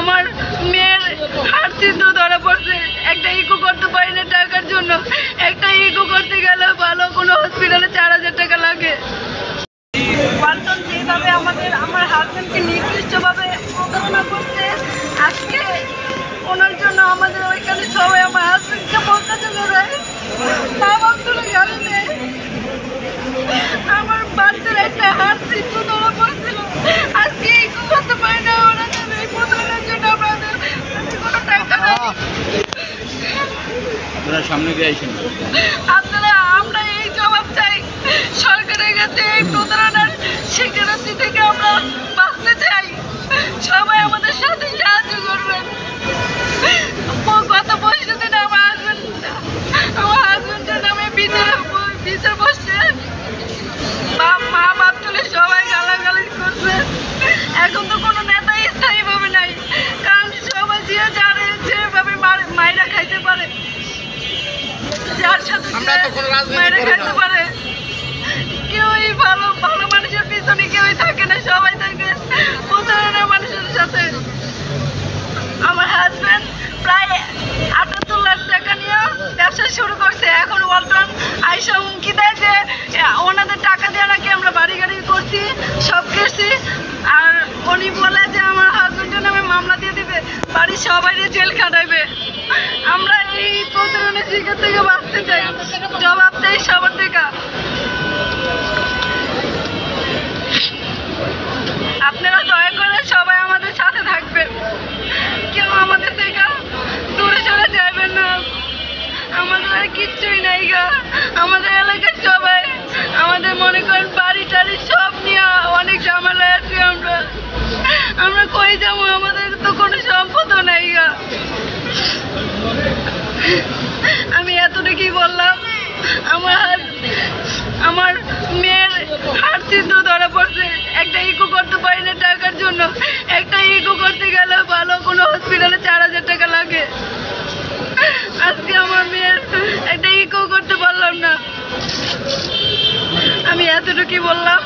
আমার মেয়ের হার্ট ছিদ্র ধরা পড়ছে। একটা ইকো করতে পারি না টাকার জন্য। একটা ইকো করতে গেলে ভালো কোনো হসপিটালে 4000 টাকা লাগে। ওয়ালটন যেভাবে আমার হাজবেন্ডকে নির্দিষ্টভাবে প্রতারণা করছে, আজকে ওনার জন্য আমাদের ওইখানে সবাই আমার হাজবেন্ডকে বলতে চলে যায়, মা বাপ তুলে গালি দেয়। আমার বাচ্চার একটা হার্ট ছিদ্র ধরা পড়ছিল, আজকে ইকো করতে পারি না। ওনাদের এই প্রতারণার জন্য আমাদের কোনো টাকা নেই। আমরা এই জবাব চাই সরকারের কাছে। এই প্রতারণার শিকারতি থেকে আমরা বাঁচতে চাই। সবাই আমাদের সাথে সাহায্য করবেন। গত 25 দিন আমার হাজবেন্ডের নামে বিচার বসছে। মা বাপ তুলে সবাই গালাগালি করছে। এখন তো কোনো নেতাই স্থায়ীভাবে নাই, কারণ সবাই যেভাবে মাইরা খাইতে পারে, যার সাথে মাইরা খাইতে পারে, কেউই ভালো মানুষের পিছনে কেউই থাকে না, সবাই থাকে প্রতারণা মানুষের সাথে। আমার হাজবেন্ড প্রায় 78 লাখ টাকা নিয়ে ব্যবসা শুরু করছে। এখন ওয়ালটন আইসা হুমকি দেয় যে ওনাদের টাকা দিয়ে নাকি আমরা বাড়ি গাড়ি করছি, সব করছি। আর উনি বলে যে আমার হাজবেন্ডের নামে মামলা দিয়ে দিবে, বাড়ির সবাই জেল খাটাইবে। আমরা এই প্রতারণার শিকার থেকে বাঁচতে চাই, জবাব চাই সবার থেকে। আপনারা দয়া করে সবাই আমাদের সাথে থাকবেন, কেউ আমাদের থেকে দূরে চলে যাবেন না। আমাদের আর কিচ্ছুই নাই গা। আমাদের এলাকার সবাই আমাদের মনে করেন বাড়ি টাড়ি সব নিয়ে অনেক ঝামেলায় আছি। আমরা কই যাবো? আমাদের তো কোনো সম্পদও নাই গা। আমি এতটুকুই বললাম। আমার মেয়ের হার্ট ছিদ্র ধরা পড়ছে। একটা ইকো করতে পারি না টাকার জন্য। একটা ইকো করতে গেলে ভালো কোনো হসপিটালে 4000 টাকা লাগে। আজকে আমার মেয়ের একটা ইকো করতে পারলাম না। আমি এতটুকুই বললাম।